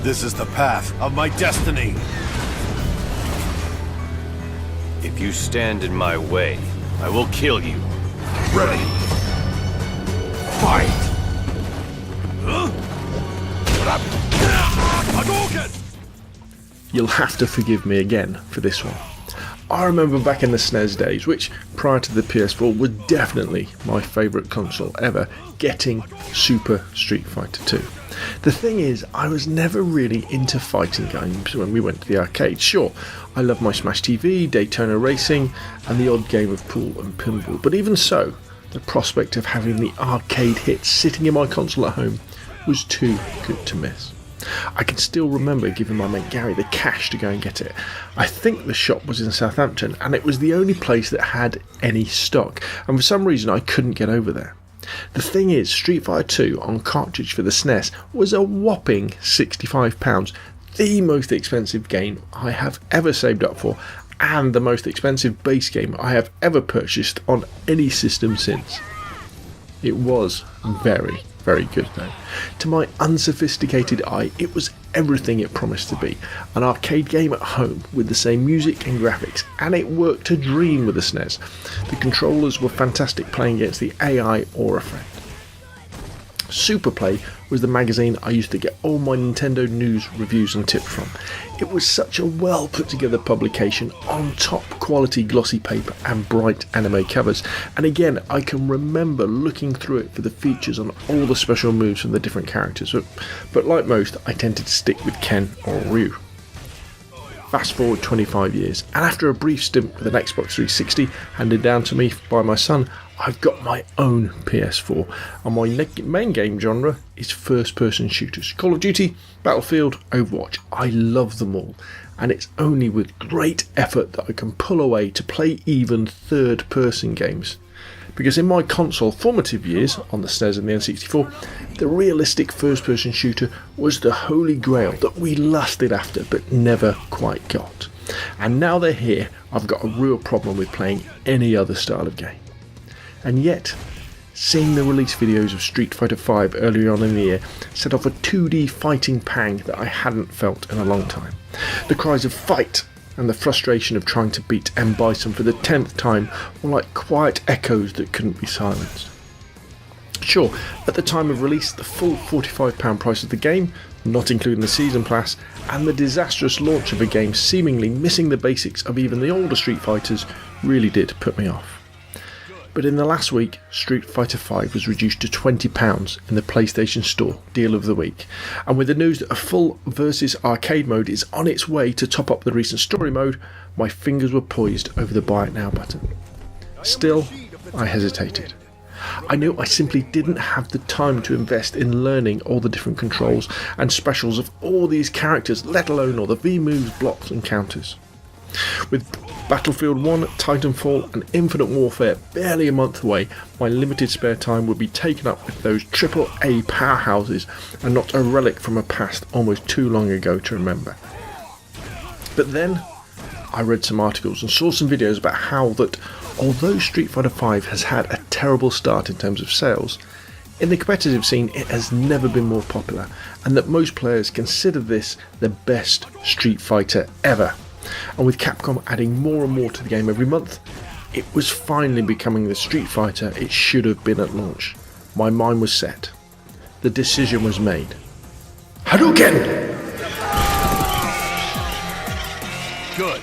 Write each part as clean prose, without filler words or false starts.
This is the path of my destiny. If you stand in my way, I will kill you. Ready. Fight! Hadouken! You'll have to forgive me again for this one. I remember back in the SNES days, which prior to the PS4 was definitely my favourite console ever, getting Super Street Fighter 2. The thing is, I was never really into fighting games when we went to the arcade. Sure, I love my Smash TV, Daytona Racing, and the odd game of pool and pinball, but even so, the prospect of having the arcade hits sitting in my console at home was too good to miss. I can still remember giving my mate Gary the cash to go and get it. I think the shop was in Southampton and it was the only place that had any stock, and for some reason I couldn't get over there. The thing is, Street Fighter 2 on cartridge for the SNES was a whopping £65, the most expensive game I have ever saved up for, and the most expensive base game I have ever purchased on any system since. It was very, very good though. To my unsophisticated eye, it was everything it promised to be. An arcade game at home with the same music and graphics, and it worked a dream with the SNES. The controllers were fantastic playing against the AI or a friend. Superplay was the magazine I used to get all my Nintendo news, reviews and tips from. It was such a well put together publication on top quality glossy paper and bright anime covers, and again I can remember looking through it for the features on all the special moves from the different characters, but like most I tended to stick with Ken or Ryu. Fast forward 25 years, and after a brief stint with an Xbox 360 handed down to me by my son, I've got my own PS4, and my main game genre is first-person shooters. Call of Duty, Battlefield, Overwatch. I love them all, and it's only with great effort that I can pull away to play even third-person games. Because in my console formative years, on the SNES and the N64, the realistic first-person shooter was the holy grail that we lusted after but never quite got. And now they're here, I've got a real problem with playing any other style of game. And yet, seeing the release videos of Street Fighter V earlier on in the year set off a 2D fighting pang that I hadn't felt in a long time. The cries of fight and the frustration of trying to beat M. Bison for the 10th time were like quiet echoes that couldn't be silenced. Sure, at the time of release, the full £45 price of the game, not including the season pass, and the disastrous launch of a game seemingly missing the basics of even the older Street Fighters really did put me off. But in the last week, Street Fighter V was reduced to £20 in the PlayStation Store Deal of the Week, and with the news that a full versus arcade mode is on its way to top up the recent story mode, my fingers were poised over the Buy It Now button. Still, I hesitated. I knew I simply didn't have the time to invest in learning all the different controls and specials of all these characters, let alone all the V-moves, blocks and counters. With Battlefield 1, Titanfall and Infinite Warfare barely a month away, my limited spare time would be taken up with those AAA powerhouses and not a relic from a past almost too long ago to remember. But then I read some articles and saw some videos about how that although Street Fighter V has had a terrible start in terms of sales, in the competitive scene it has never been more popular, and that most players consider this the best Street Fighter ever. And with Capcom adding more and more to the game every month, it was finally becoming the Street Fighter it should have been at launch. My mind was set. The decision was made. Hadouken! Good.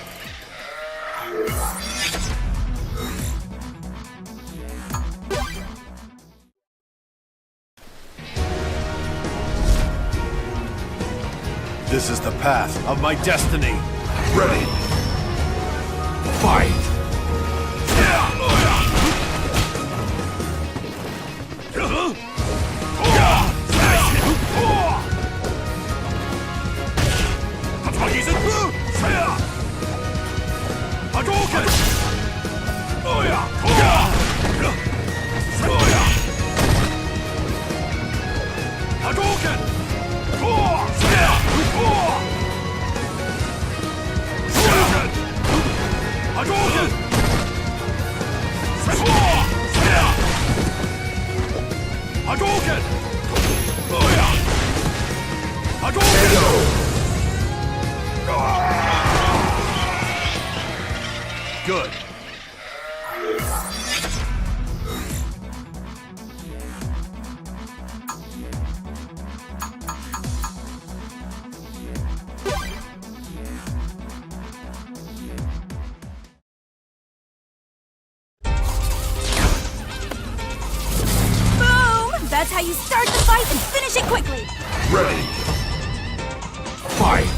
This is the path of my destiny. Ready. Fight. Hadouken! Good. Boom! That's how you start the fight and finish it quickly. Ready. Fight.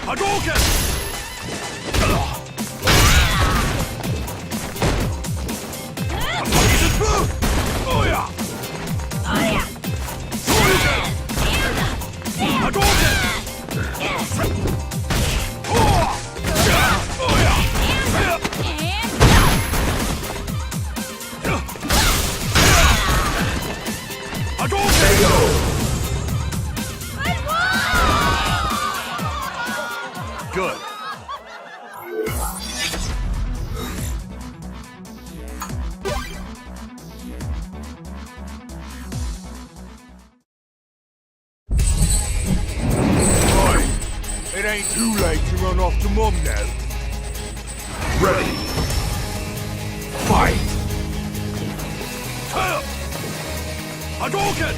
Hadouken! Oh yeah! Good. It ain't too late to run off to Mum now. Ready. Fight. Hadouken!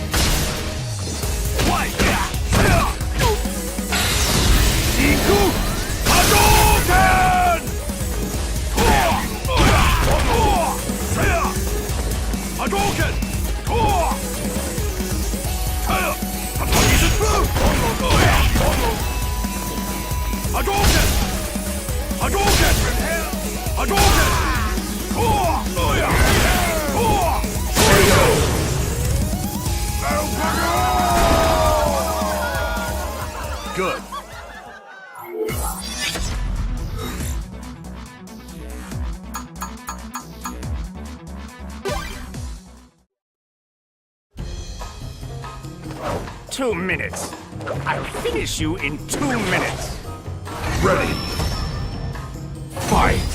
Fight! Iku! Hadouken! Hadouken! Hadouken! Hadouken! Hadouken! Good. Two minutes. I'll finish you in 2 minutes. Ready. Fight.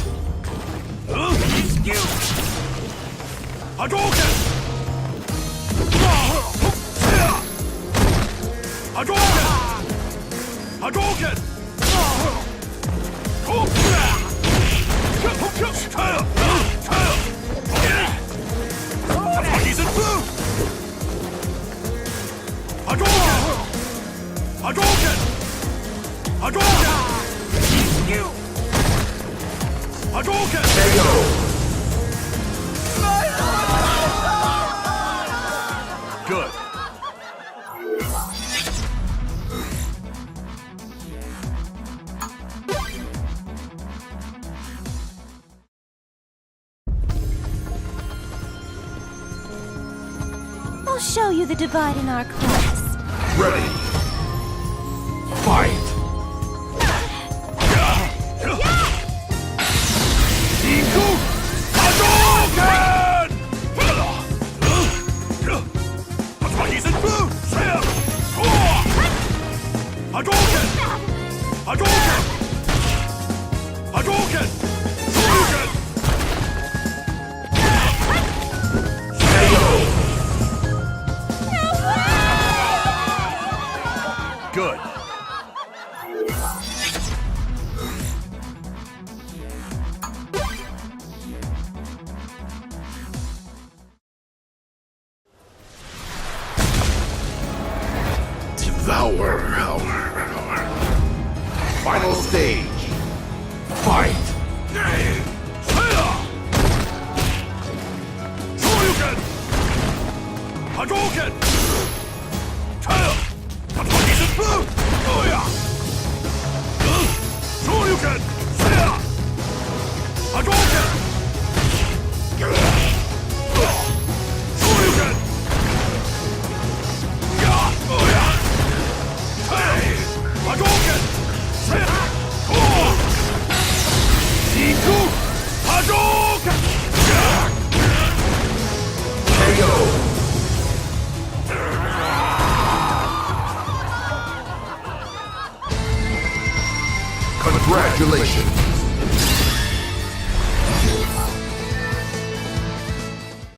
Excuse. Hadouken! Hadouken! Hadouken! Hadouken! Hadouken! Hadouken! Good. I'll show you the divide in our class. Ready. Fight. Iku Hadouken! Hadouken! Hadouken! Hadouken! Hadouken! Good. Devour. Final stage. Fight. Hadouken!